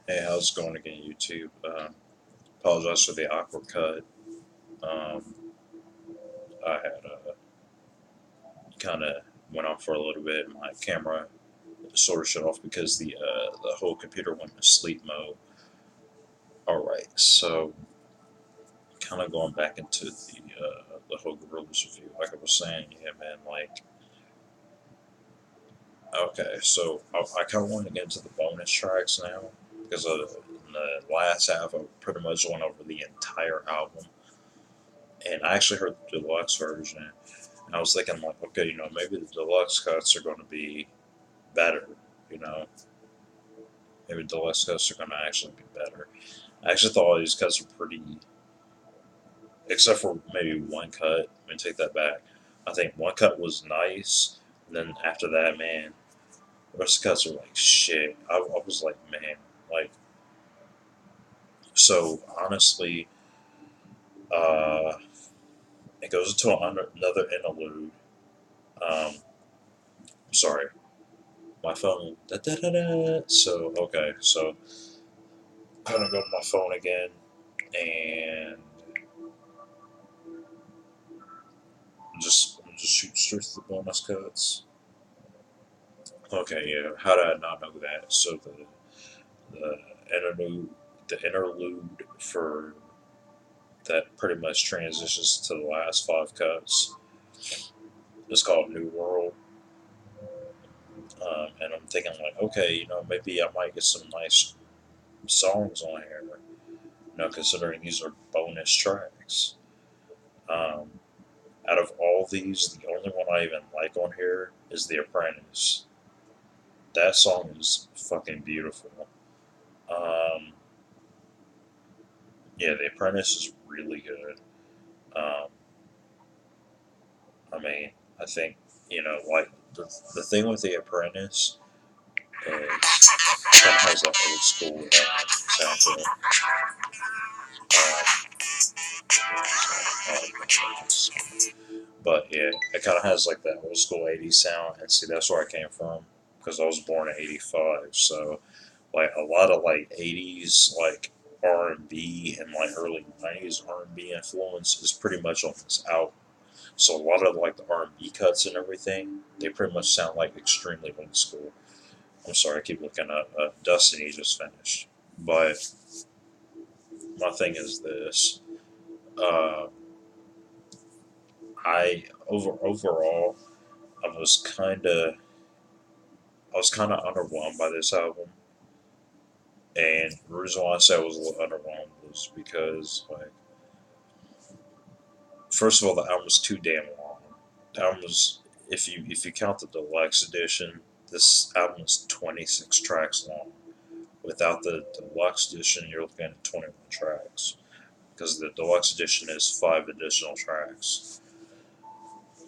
Hey, how's it going again, YouTube? Apologize for the awkward cut. Um, I had kind of went off for a little bit. My camera sort of shut off because the whole computer went into sleep mode. All right, so kind of going back into the whole Gorillaz review. Like I was saying, yeah, man. Like, okay, so I kind of want to get into the bonus tracks now because in the last half I pretty much went over the entire album, and I actually heard the deluxe version. And I was thinking, like, okay, maybe the deluxe cuts are going to be better. You know, maybe the deluxe cuts are going to actually be better. I actually thought all these cuts were pretty, except for maybe one cut. Let me take that back. I think one cut was nice, and then after that, man, the rest of the cuts are like shit. I was like, man, like, so honestly, uh, it goes into another interlude. Sorry, my phone. Da, da, da, da. So okay, so I'm gonna go to my phone again and just shoot straight to the bonus cuts. Okay, yeah. How did I not know that? So the interlude the interlude for that pretty much transitions to the last five cuts. It's called New World, and I'm thinking like, okay, maybe I might get some nice songs on here. Considering these are bonus tracks. Um, Out of all these, the only one I even like on here is The Apprentice. That song is fucking beautiful. Um, yeah, The Apprentice is really good. Um, I mean, I think, like the thing with The Apprentice is it kind of has that old school sound to it. But yeah, it kind of has like that old school 80s sound. And see, that's where I came from because I was born in 85. So like a lot of like 80s like R&B and like early 90s R&B influence is pretty much on this album. So a lot of like the R&B cuts and everything, they pretty much sound like extremely old school. I'm sorry, I keep looking at Dustin. He just finished, but my thing is this: uh, overall, I was kind of I was kind of underwhelmed by this album, and the reason why I said I was a little underwhelmed was because like first of all, the album was too damn long. The album was, if you count the deluxe edition, this album is 26 tracks long. Without the deluxe edition, you're looking at 21 tracks because the deluxe edition is five additional tracks.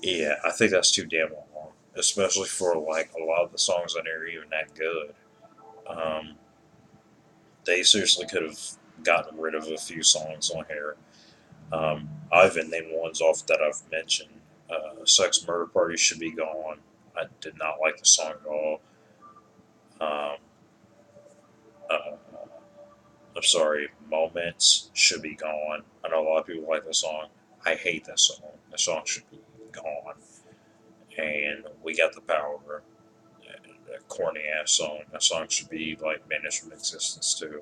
Yeah, I think that's too damn long, especially for like a lot of the songs on here are even that good. Um, they seriously could have gotten rid of a few songs on here. I've even named ones off that I've mentioned. Sex Murder Party should be gone. I did not like the song at all. Um, uh, I'm sorry, Moments should be gone. I know a lot of people like the song. I hate that song. The song should be gone. And We Got the Power, a corny ass song. That song should be like banished from existence too.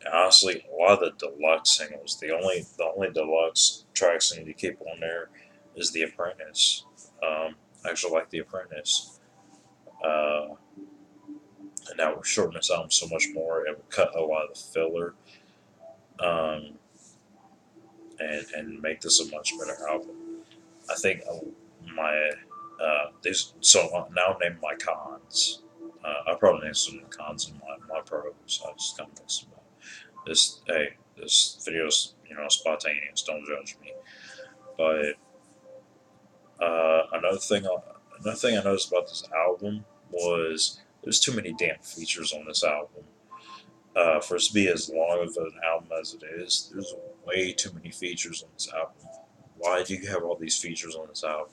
And honestly, a lot of the deluxe singles, the only deluxe tracks I need to keep on there is The Apprentice. I actually like The Apprentice. Uh, and that would shorten this album so much more. It would cut a lot of the filler, um, and make this a much better album. I think my these so now name my cons. I probably named some of the cons in my pros. I just kind of mixed them up. This video's spontaneous. Don't judge me. But another thing I noticed about this album was there's too many damn features on this album. For it to be as long of an album as it is, there's way too many features on this album. Why do you have all these features on this album?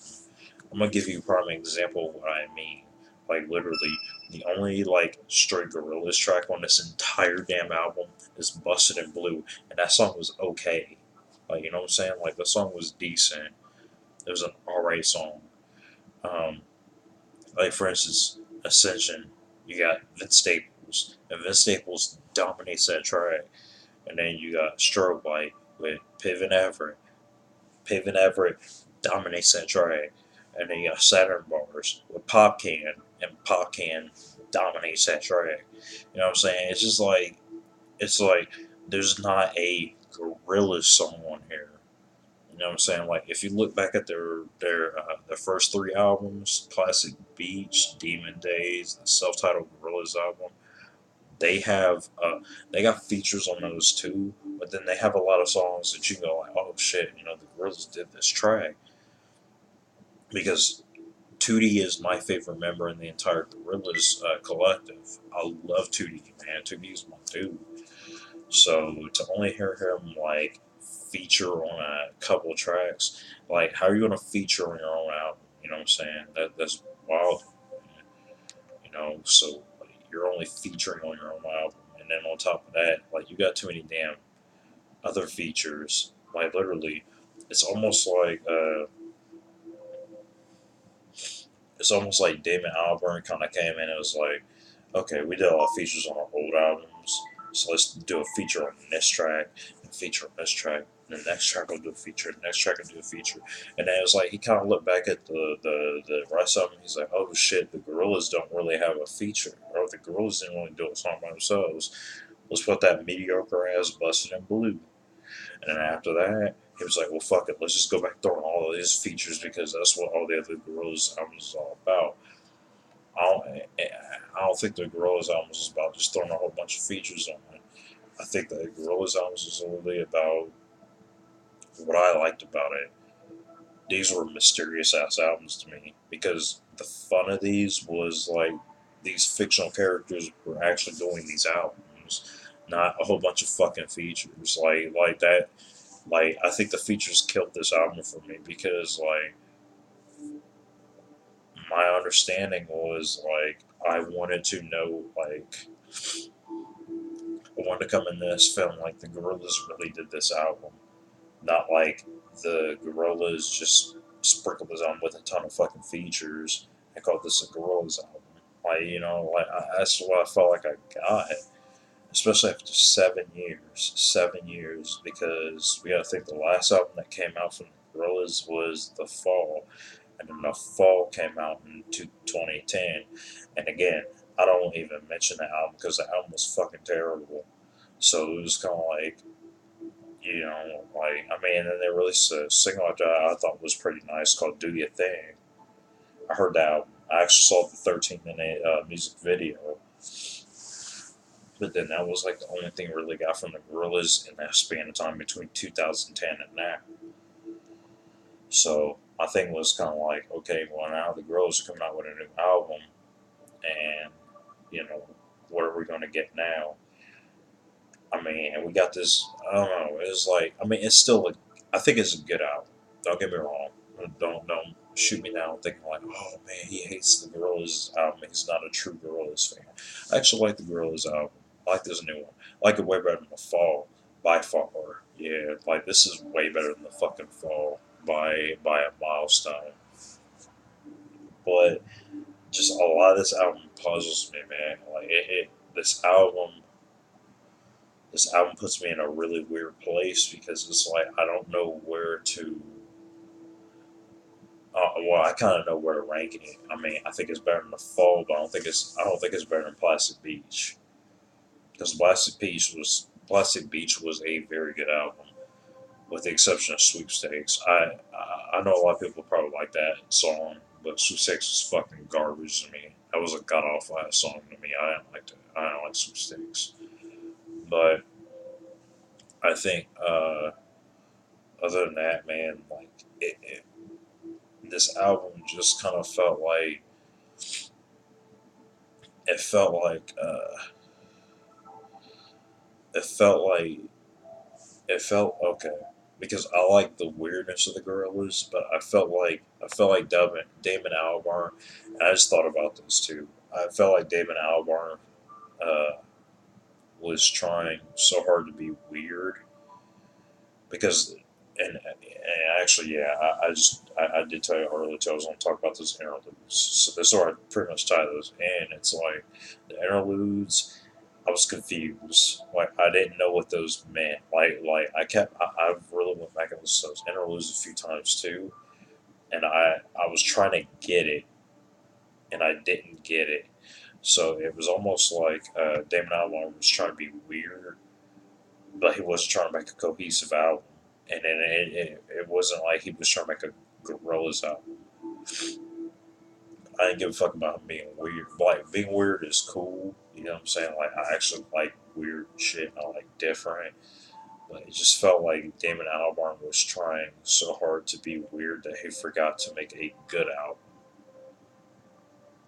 I'm gonna give you a prime example of what I mean. Like literally, the only like straight Gorillaz track on this entire damn album is "Busted in Blue," and that song was okay. Like you know what I'm saying? Like the song was decent. It was an alright song. Um, like for instance, Ascension. You got Vince Staples, and Vince Staples dominates that track. And then you got Strobe Light with Piven Everett. Piven Everett dominates that track. And then you got Saturn Bars with Pop Can, and Pop Can dominates that track. You know what I'm saying? It's like there's not a Gorillaz song on here. You know what I'm saying? Like if you look back at their first three albums, Classic Beach, Demon Days, the self-titled Gorillaz album, they have they got features on those too, but then they have a lot of songs that you go like, oh shit, you know the Gorillaz did this track because 2D is my favorite member in the entire Gorillaz collective. I love 2D, man. 2D is my dude. So to only hear him like feature on a couple of tracks, like how are you gonna feature on your own album? You know what I'm saying? That's wild. You know, so like, you're only featuring on your own album, and then on top of that, like you got too many damn other features. Like literally, it's almost like uh, it's almost like Damon Albarn kind of came in and was like, okay, we did a lot of features on our old albums, so let's do a feature on this track and feature on this track. And the next track will do a feature, the next track will do a feature. And then it was like he kind of looked back at the rest of them. He's like, oh shit, the Gorillaz don't really have a feature. Or the Gorillaz didn't really do a song by themselves. Let's put that mediocre ass Busted in Blue. And then after that, he was like, well, fuck it. Let's just go back throwing all of his features because that's what all the other Gorillaz albums is all about. I don't think the Gorillaz albums is about just throwing a whole bunch of features on it. I think the Gorillaz albums is really about what I liked about it. These were mysterious ass albums to me because the fun of these was like these fictional characters were actually doing these albums, not a whole bunch of fucking features like that. Like I think the features killed this album for me because like my understanding was like I wanted to know like I wanted to come in this film like the Gorillaz really did this album, not like the Gorillaz just sprinkled this on with a ton of fucking features and called this a Gorillaz album. Like you know, like that's what I felt like I got, especially after 7 years. 7 years because we got to think the last album that came out from the Gorillaz was The Fall, and then The Fall came out in 2010. And again, I don't even mention the album because the album was fucking terrible. So it was kind of like, you know, like, I mean, and then they released a single after that I thought was pretty nice called Do Your Thing. I heard that album. I actually saw the 13-minute music video, but then that was like the only thing I really got from the Gorillaz in that span of time between 2010 and now. So my thing was kind of like, okay, well now the Gorillaz are coming out with a new album, and you know, what are we going to get now? I mean, and we got this. I don't know. It's like, I mean, it's still. I think it's a good album. Don't get me wrong. Don't shoot me down thinking like, oh man, he hates the Gorillaz album. He's not a true Gorillaz fan. I actually like the Gorillaz album. I like this new one. I like it way better than the Fall by far. Yeah, like this is way better than the fucking Fall by a milestone. But just a lot of this album puzzles me, man. Like this album puts me in a really weird place because it's like I don't know where to. Well, I kind of know where to rank it. I mean, I think it's better than the Fall, but I don't think it's better than Plastic Beach because Plastic Beach was a very good album, with the exception of Sweepstakes. I know a lot of people probably like that song, but Sweepstakes was fucking garbage to me. That was a god awful ass song to me. I didn't like it. I didn't like Sweepstakes, but I think other than that, man, like this album just kind of felt like it felt like it felt like it felt okay. because I like the weirdness of the Gorillaz, but I felt like Damon Albarn. And I just thought about this too. I felt like Damon Albarn uh, was trying so hard to be weird because, and actually, yeah, I did tell you earlier too. I was going to talk about those interludes. So this is where I pretty much tie those in. It's like the interludes. I was confused. Like I didn't know what those meant. Like I've really went back and listened to those interludes a few times too, and I was trying to get it, and I didn't get it. So it was almost like Damon Albarn was trying to be weird, but he wasn't trying to make a cohesive album. And then it wasn't like he was trying to make a Gorillaz album. I didn't give a fuck about him being weird. Like being weird is cool. You know what I'm saying? Like I actually like weird shit. And I like different. But it just felt like Damon Albarn was trying so hard to be weird that he forgot to make a good album.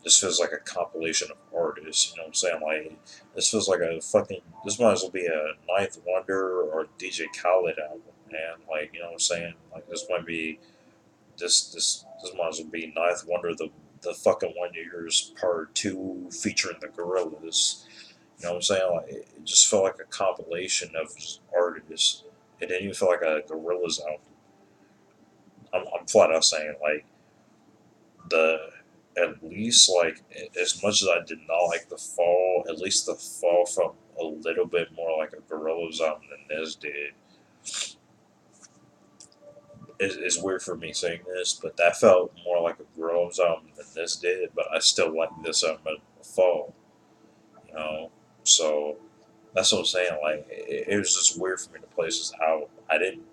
This feels like a compilation of artists. You know what I'm saying? Like this feels like a fucking. This might as well be a Ninth Wonder or DJ Khaled album, man. Like you know what I'm saying? Like this might be this might as well be Ninth Wonder the fucking 1 years part two featuring the Gorillaz. You know what I'm saying? Like it just felt like a compilation of just artists. It didn't even feel like a Gorillaz album. I'm flat out saying like the at least like as much as I did not like the fall, at least the fall felt a little bit more like a Gorillaz album than this did. It's weird for me saying this, but that felt more like a Gorillaz album than this did. But I still like this album in the fall, you know. So that's what I'm saying. Like it was just weird for me to place this album. I didn't.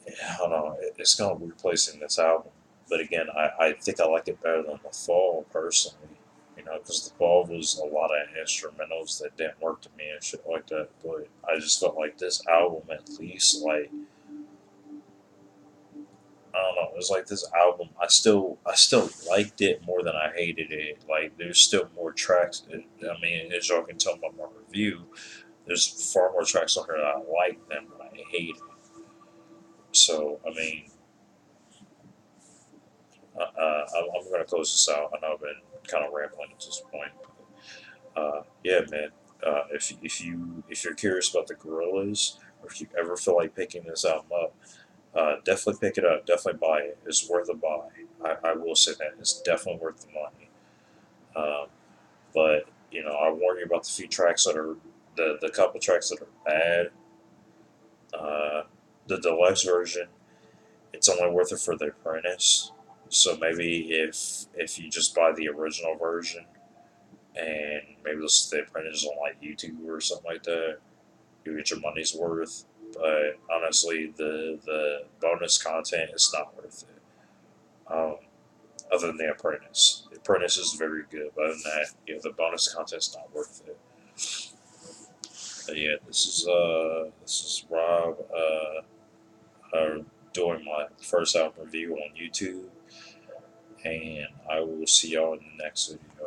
I don't know. It's kind of weird placing this album, but again, I think I like it better than the fall personally. You know, because the fall was a lot of instrumentals that didn't work to me and shit like that. But I just felt like this album, at least, like I don't know, it was like this album. I still liked it more than I hated it. Like there's still more tracks. I mean, as y'all can tell by my review, there's far more tracks on here that I like than what I hated. So I mean, I'm gonna close this out. I know I've been kind of rambling at this point. Yeah, man. If you're curious about the Gorillas, or if you ever feel like picking this album up, definitely pick it up. Definitely buy it. It's worth a buy. I will say that it's definitely worth the money. Um, but I warn you about the few tracks that are the couple tracks that are bad. Uh, the deluxe version, it's only worth it for the apprentice. So maybe if you just buy the original version and maybe listen to the apprentice on like YouTube or something like that, you get your money's worth. But honestly, the bonus content is not worth it. Other than the apprentice, the apprentice is very good. But other than that, the bonus content is not worth it. But yeah, this is Rob doing my first album review on YouTube, and I will see y'all in the next video.